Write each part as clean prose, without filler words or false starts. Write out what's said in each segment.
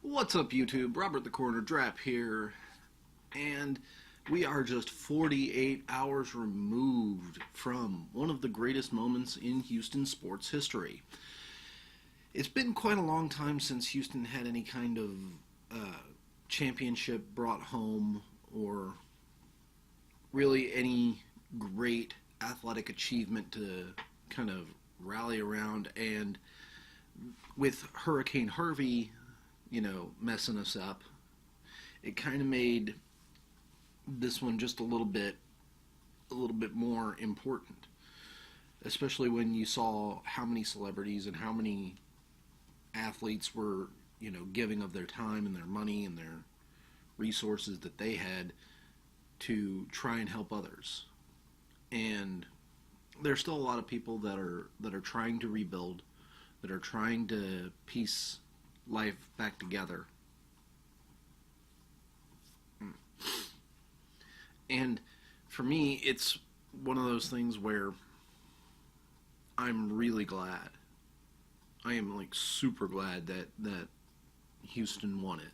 What's up, YouTube? Robert the Coroner Drap here, and we are just 48 hours removed from one of the greatest moments in Houston sports history. It's been quite a long time since Houston had any kind of championship brought home, or really any great athletic achievement to kind of rally around. And with Hurricane Harvey, messing us up, it kind of made this one just a little bit more important, especially when you saw how many celebrities and how many athletes were, giving of their time and their money and their resources that they had to try and help others. And there's still a lot of people that are trying to rebuild, that are trying to piece life back together. And for me, it's one of those things where I'm really glad. I am super glad that Houston won it.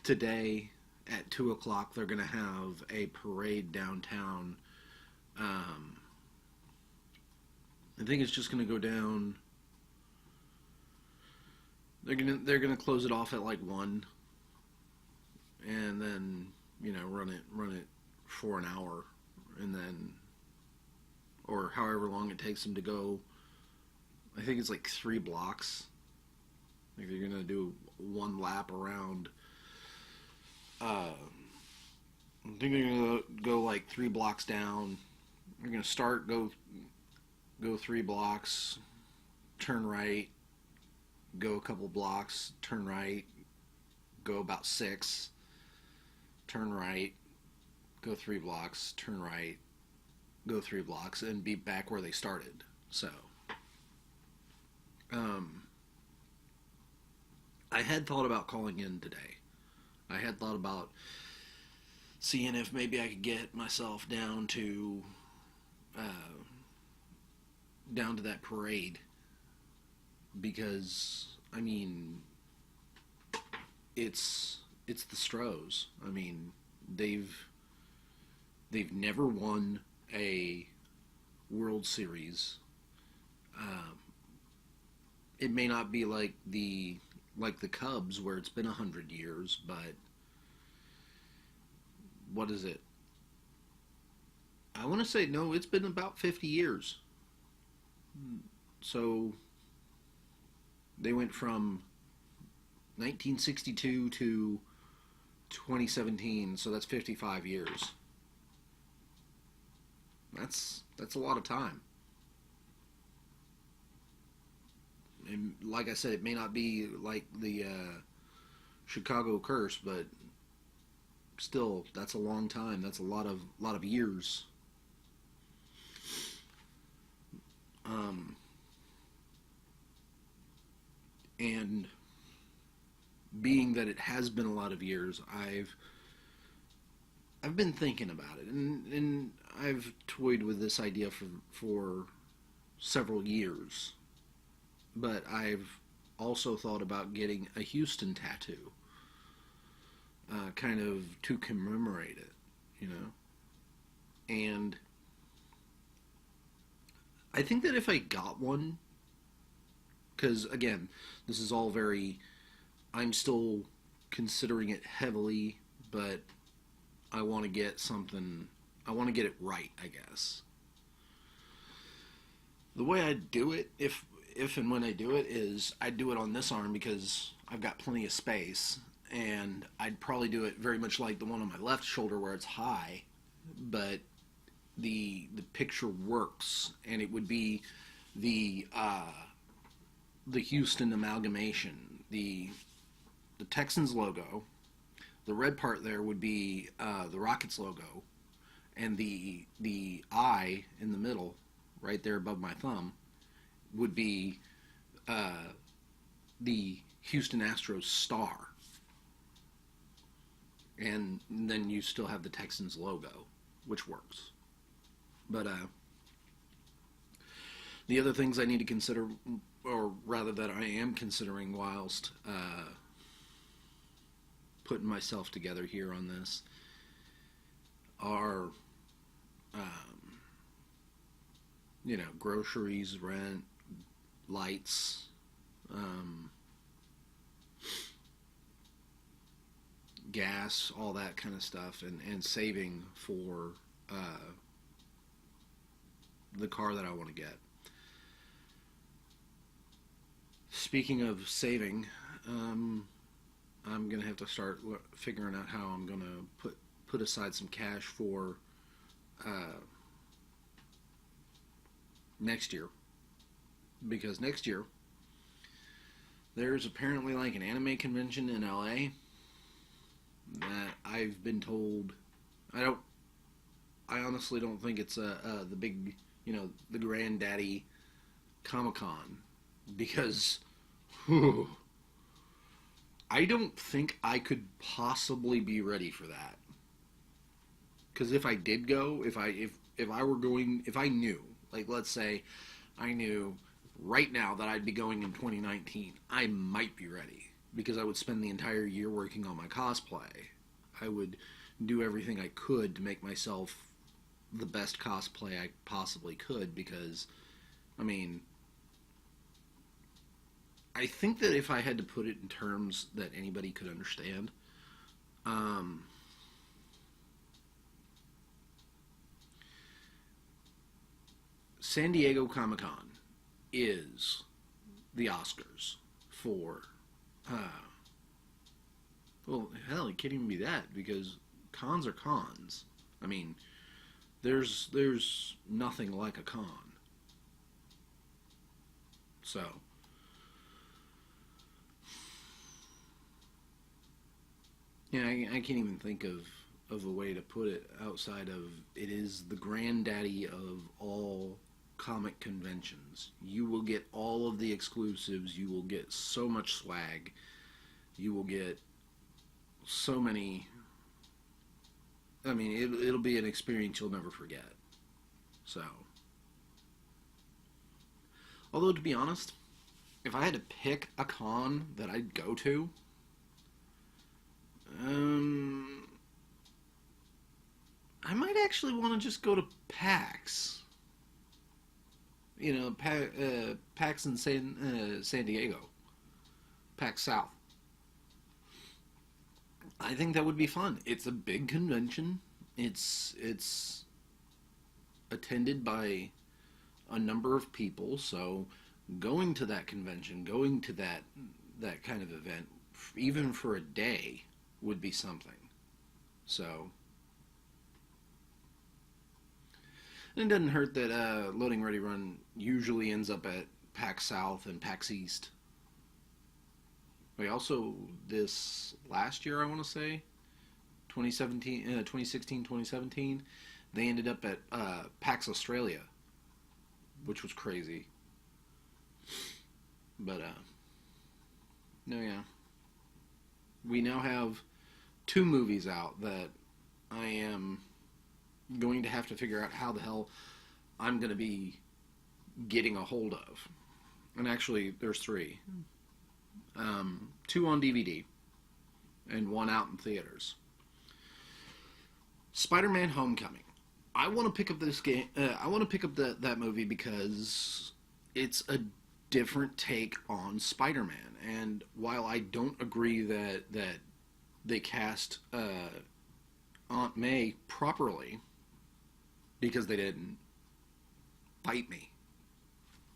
Today at 2 o'clock they're going to have a parade downtown. I think it's just going to go down. They're gonna close it off at 1, and then run it for an hour, and then, or however long it takes them to go. I think it's 3 blocks. They're gonna do 1 lap around. I think they're gonna go 3 blocks down. They're gonna start go 3 blocks, turn right, go a couple blocks, turn right, go about 6, turn right, go 3 blocks, turn right, go 3 blocks, and be back where they started. So, I had thought about calling in today. I had thought about seeing if maybe I could get myself down to that parade, because it's the Astros. They've never won a World Series. It may not be like the Cubs, where it's been 100 years, but what is it? I want to say, no, it's been about 50 years. So they went from 1962 to 2017, so that's 55 years. That's a lot of time. And like I said, it may not be like the Chicago curse, but still, that's a long time. That's a lot of years. And being that it has been a lot of years, I've been thinking about it, and I've toyed with this idea for several years. But I've also thought about getting a Houston tattoo, kind of to commemorate it, And I think that if I got one, because again, this is all I'm still considering it heavily, but I want to get it right, I guess. The way I do it, if and when I do it, is I do it on this arm because I've got plenty of space, and I'd probably do it very much like the one on my left shoulder where it's high, but the picture works, and it would be the Houston amalgamation, the Texans logo. The red part there would be the Rockets logo, and the eye in the middle, right there above my thumb, would be the Houston Astros star. And then you still have the Texans logo, which works. But the other things I need to consider or rather that I am considering whilst putting myself together here on this, are, um, groceries, rent, lights, um, gas, all that kind of stuff, and saving for the car that I want to get. Speaking of saving, I'm gonna have to start figuring out how I'm gonna put aside some cash for uh, next year, because next year there's apparently like an anime convention in LA that I've been told. I honestly don't think it's the big, the granddaddy Comic Con, because whew, I don't think I could possibly be ready for that. Because if I did go, if I were going, if I knew, like let's say, I knew right now that I'd be going in 2019, I might be ready because I would spend the entire year working on my cosplay. I would do everything I could to make myself the best cosplay I possibly could, because, I mean, I think that if I had to put it in terms that anybody could understand, um, San Diego Comic Con is the Oscars for, uh, well, hell, it can't even be that, because cons are cons. I mean, there's nothing like a con. So, yeah, I can't even think of a way to put it outside of, it is the granddaddy of all comic conventions. You will get all of the exclusives. You will get so much swag. You will get so many. I mean, it'll be an experience you'll never forget. So, although to be honest, if I had to pick a con that I'd go to, um, I might actually want to just go to PAX. PAX in San Diego, PAX South. I think that would be fun. It's a big convention. It's attended by a number of people, so going to that convention, going to that kind of event, even for a day, would be something. So, and it doesn't hurt that Loading Ready Run usually ends up at PAX South and PAX East. We also, this last year, I want to say, 2016, 2017, they ended up at PAX Australia, which was crazy. But, no, yeah. We now have 2 movies out that I am going to have to figure out how the hell I'm going to be getting a hold of. And actually, there's 3. 2 on DVD and 1 out in theaters. Spider-Man: Homecoming. I want to pick up this game. I want to pick up that movie because it's a different take on Spider-Man. And while I don't agree that they cast Aunt May properly, because they didn't, fight me.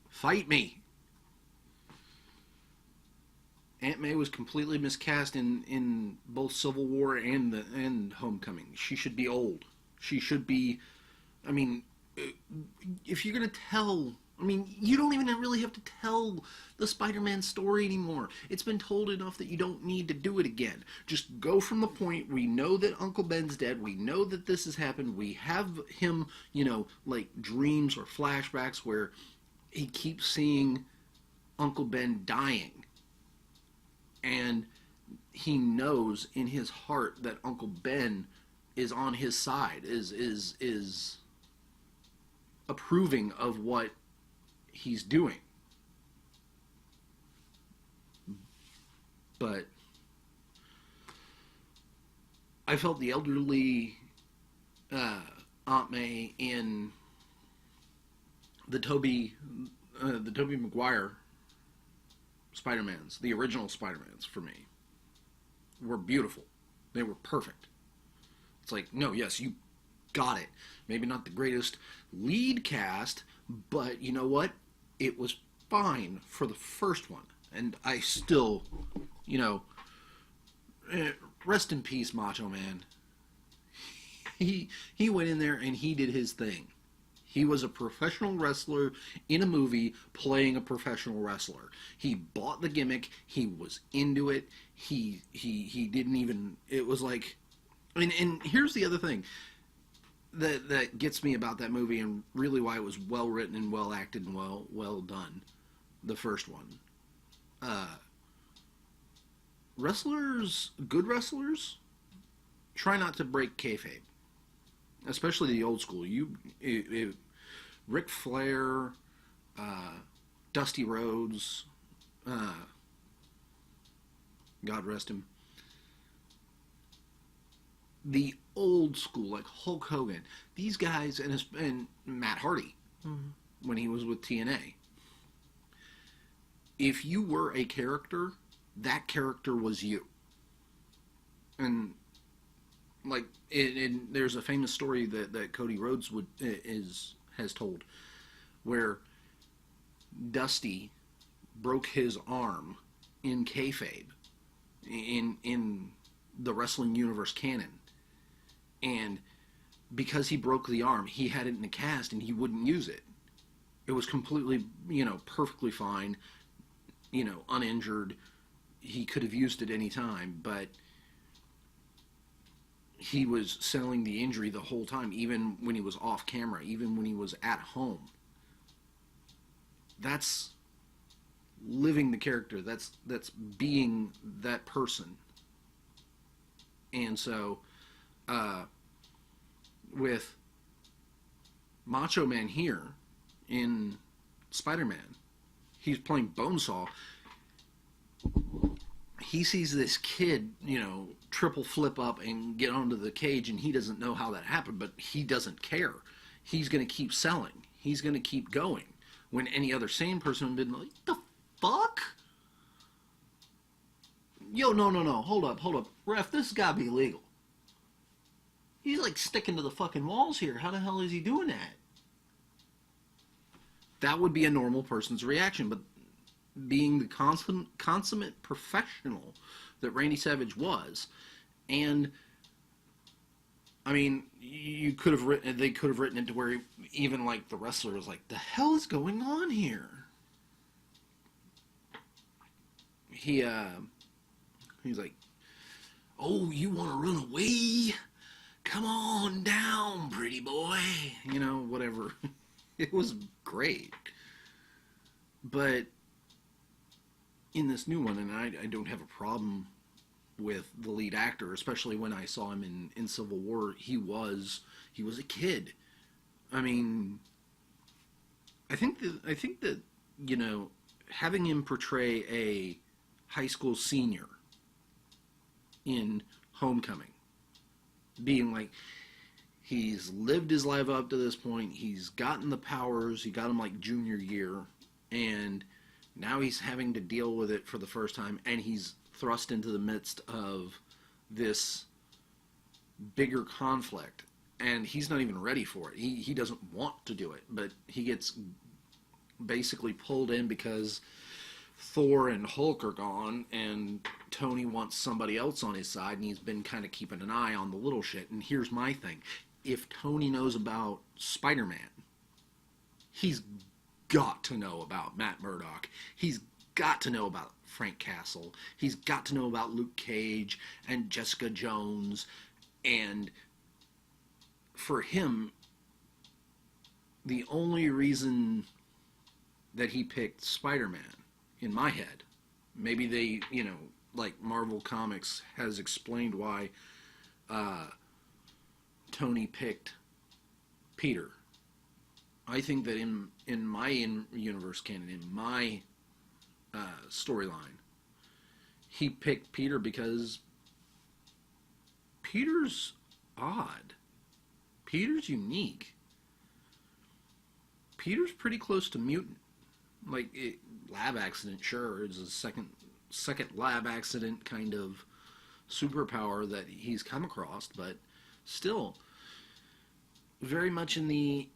Fight me. Aunt May was completely miscast in both Civil War and Homecoming. She should be old. She should be. I mean, if you're gonna tell, I mean, you don't even really have to tell the Spider-Man story anymore. It's been told enough that you don't need to do it again. Just go from the point. We know that Uncle Ben's dead. We know that this has happened. We have him, like dreams or flashbacks where he keeps seeing Uncle Ben dying. And he knows in his heart that Uncle Ben is on his side, is approving of what he's doing. but I felt the elderly Aunt May in the Tobey Maguire Spider-Mans, the original Spider-Mans for me, were beautiful. They were perfect. It's like, no, yes, you got it. Maybe not the greatest lead cast, but you know what? It was fine for the first one. And I still, you know, rest in peace, Macho Man. He went in there and he did his thing. He was a professional wrestler in a movie playing a professional wrestler. He bought the gimmick. He was into it. He didn't even. It was like, and here's the other thing that gets me about that movie, and really why it was well written and well acted and well done. The first one, good wrestlers, try not to break kayfabe, especially the old school. Ric Flair, Dusty Rhodes, God rest him. The old school, like Hulk Hogan, these guys, and Matt Hardy, when he was with TNA. If you were a character, that character was you. And like, there's a famous story that Cody Rhodes has told, where Dusty broke his arm in kayfabe in the wrestling universe canon, and because he broke the arm, he had it in the cast and he wouldn't use it. It was completely, perfectly fine, uninjured. He could have used it any time, but he was selling the injury the whole time, even when he was off camera, even when he was at home. That's living the character. That's being that person. And so, with Macho Man here in Spider-Man, he's playing Bonesaw. He sees this kid, triple flip up and get onto the cage, and he doesn't know how that happened, but he doesn't care. He's going to keep selling. He's going to keep going. When any other sane person would have been like, the fuck? Yo, no. Hold up. Ref, this has got to be illegal. He's like sticking to the fucking walls here. How the hell is he doing that? That would be a normal person's reaction, but being the consummate professional that Randy Savage was, and I mean, they could have written it to where even like the wrestler was like, the hell is going on here? He's like, oh, you want to run away? Come on down, pretty boy. Whatever. It was great. But in this new one, and I don't have a problem with the lead actor, especially when I saw him in Civil War, he was a kid. I mean, I think that having him portray a high school senior in Homecoming, being like, he's lived his life up to this point, he's gotten the powers, he got them like junior year, and now he's having to deal with it for the first time, and he's thrust into the midst of this bigger conflict, and he's not even ready for it. He doesn't want to do it, but he gets basically pulled in because Thor and Hulk are gone, and Tony wants somebody else on his side, and he's been kind of keeping an eye on the little shit. And here's my thing. If Tony knows about Spider-Man, he's got to know about Matt Murdock. He's got to know about Frank Castle. He's got to know about Luke Cage and Jessica Jones. And for him, the only reason that he picked Spider-Man, in my head, maybe they, like Marvel Comics has explained why Tony picked Peter. I think that in my universe canon, in my storyline, he picked Peter because Peter's odd. Peter's unique. Peter's pretty close to mutant. Like, lab accident, sure, is a second lab accident kind of superpower that he's come across, but still, very much in the,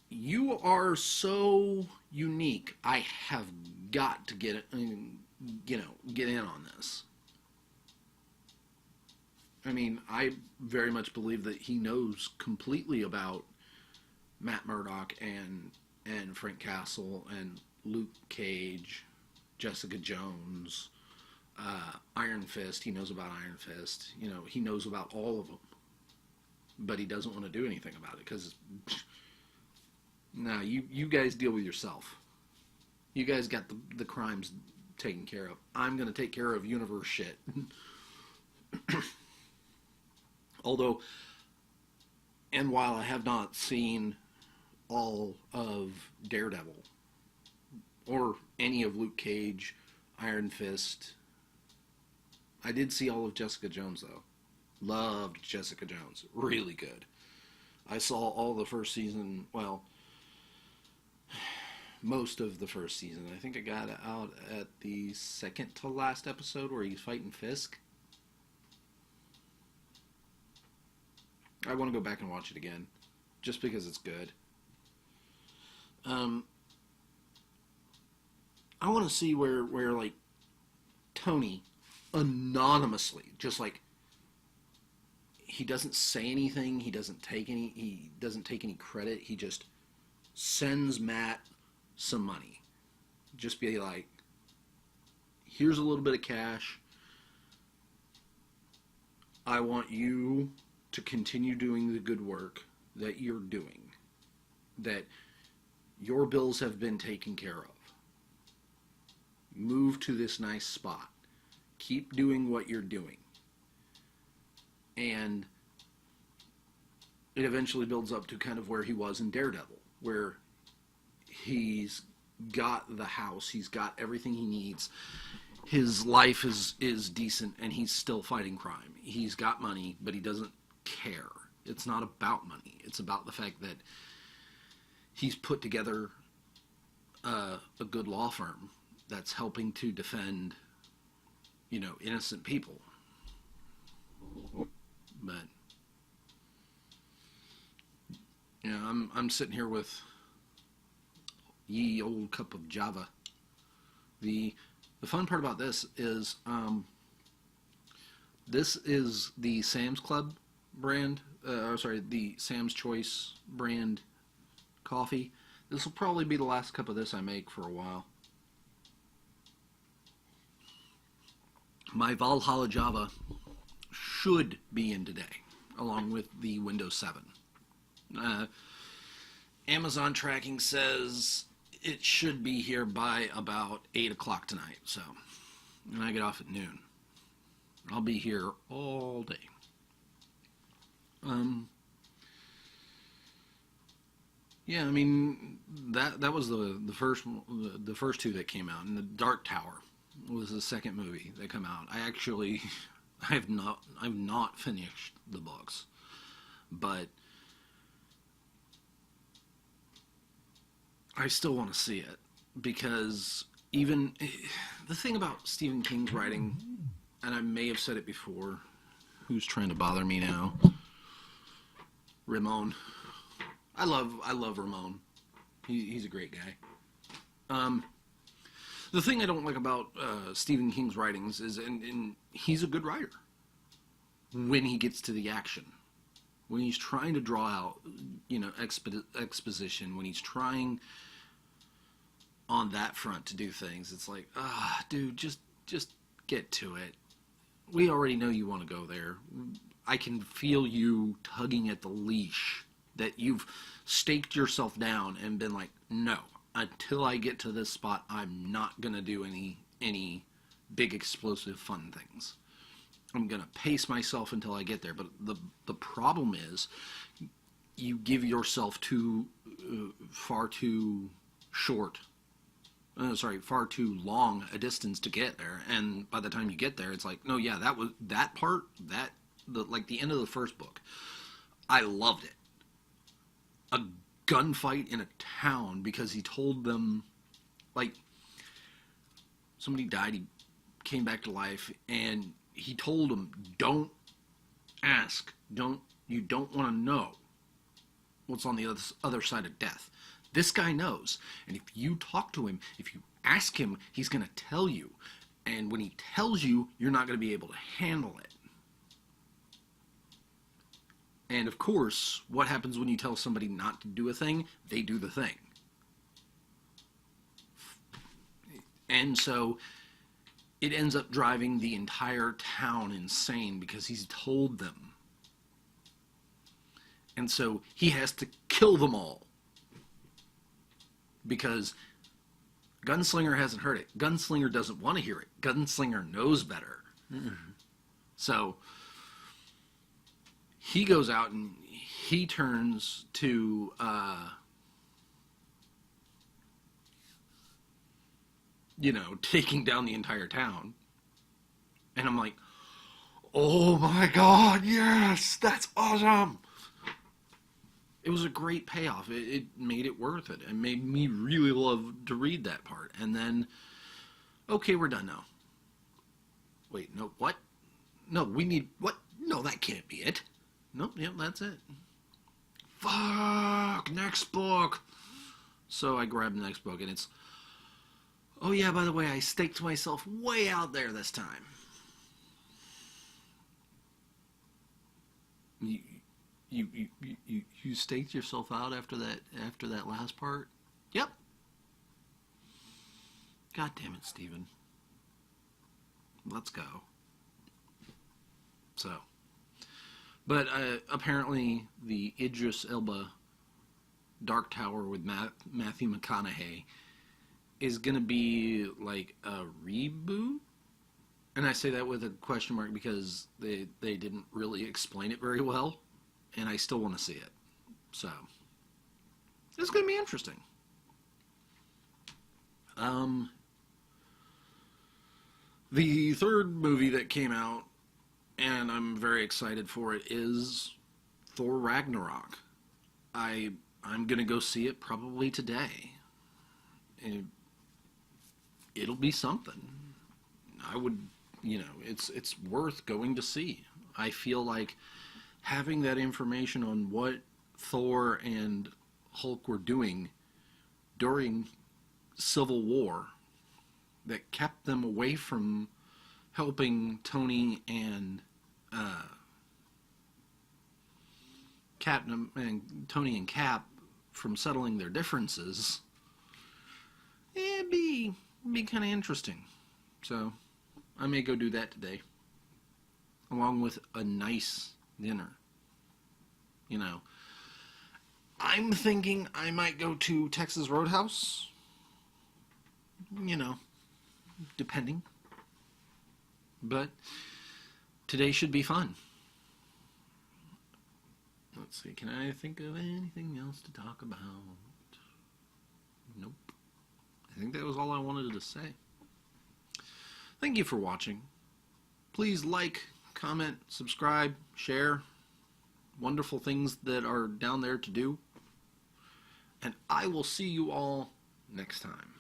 you are so unique, I have got to get in on this. I mean, I very much believe that he knows completely about Matt Murdock and Frank Castle and Luke Cage, Jessica Jones, Iron Fist. He knows about Iron Fist. He knows about all of them. But he doesn't want to do anything about it because, nah, you guys deal with yourself. You guys got the crimes taken care of. I'm going to take care of universe shit. Although, and while I have not seen all of Daredevil or any of Luke Cage, Iron Fist, I did see all of Jessica Jones, though. Loved Jessica Jones. Really good. I saw all the first season, well, most of the first season. I think I got out at the second to last episode where he's fighting Fisk. I want to go back and watch it again, just because it's good. I want to see where like Tony anonymously, just like, he doesn't say anything, he doesn't take any credit, he just sends Matt some money. Just be like, here's a little bit of cash. I want you to continue doing the good work that you're doing, that your bills have been taken care of. Move to this nice spot. Keep doing what you're doing. And it eventually builds up to kind of where he was in Daredevil, where he's got the house, he's got everything he needs. His life is decent, and he's still fighting crime. He's got money, but he doesn't care. It's not about money. It's about the fact that he's put together a good law firm that's helping to defend, innocent people. But I'm sitting here with ye old cup of Java. The fun part about this is the Sam's Club brand, the Sam's Choice brand coffee. This will probably be the last cup of this I make for a while. My Valhalla Java should be in today, along with the Windows 7. Amazon tracking says it should be here by about 8 o'clock tonight, so, and I get off at noon. I'll be here all day. Yeah, I mean, that was the first two that came out, and the Dark Tower was the second movie that came out. I've not finished the books, but I still want to see it, because even the thing about Stephen King's writing, and I may have said it before, who's trying to bother me now? Ramon. I love Ramon. He's a great guy. The thing I don't like about Stephen King's writings is, and he's a good writer when he gets to the action. When he's trying to draw out, exposition, when he's trying on that front to do things, it's like, dude, just get to it. We already know you want to go there. I can feel you tugging at the leash, that you've staked yourself down and been like, no, until I get to this spot, I'm not going to do any big explosive fun things. I'm going to pace myself until I get there. But the problem is, you give yourself far too short far too long a distance to get there. And by the time you get there, it's like, no, yeah, that was that part, the end of the first book. I loved it. A gunfight in a town because he told them, like, somebody died, he came back to life, and he told them, don't ask, you don't want to know what's on the other side of death. This guy knows, and if you talk to him, if you ask him, he's going to tell you, and when he tells you, you're not going to be able to handle it. And of course, what happens when you tell somebody not to do a thing? They do the thing. And so it ends up driving the entire town insane because he's told them. And so he has to kill them all. Because Gunslinger hasn't heard it. Gunslinger doesn't want to hear it. Gunslinger knows better. Mm-hmm. So he goes out and he turns to taking down the entire town. And I'm like, oh my God, yes, that's awesome. It was a great payoff. It made it worth it. It made me really love to read that part. And then, okay, we're done now. Wait, no, what? No, we need, what? No, that can't be it. Nope, yep, that's it. Fuck, next book. So I grabbed the next book, and it's, oh yeah, by the way, I staked myself way out there this time. You staked yourself out after that last part? Yep. God damn it, Steven. Let's go. So, but apparently the Idris Elba Dark Tower with Matthew McConaughey is going to be like a reboot. And I say that with a question mark because they didn't really explain it very well. And I still want to see it. So, it's going to be interesting. The third movie that came out, and I'm very excited for it, is Thor Ragnarok. I'm going to go see it probably today. It'll be something. I would, it's worth going to see. I feel like having that information on what Thor and Hulk were doing during Civil War that kept them away from helping Tony and Cap from settling their differences, it'd be kind of interesting. So I may go do that today, along with a nice dinner. I'm thinking I might go to Texas Roadhouse, depending. But today should be fun. Let's see, can I think of anything else to talk about? Nope. I think that was all I wanted to say. Thank you for watching. Please like, comment, subscribe, share. Wonderful things that are down there to do. And I will see you all next time.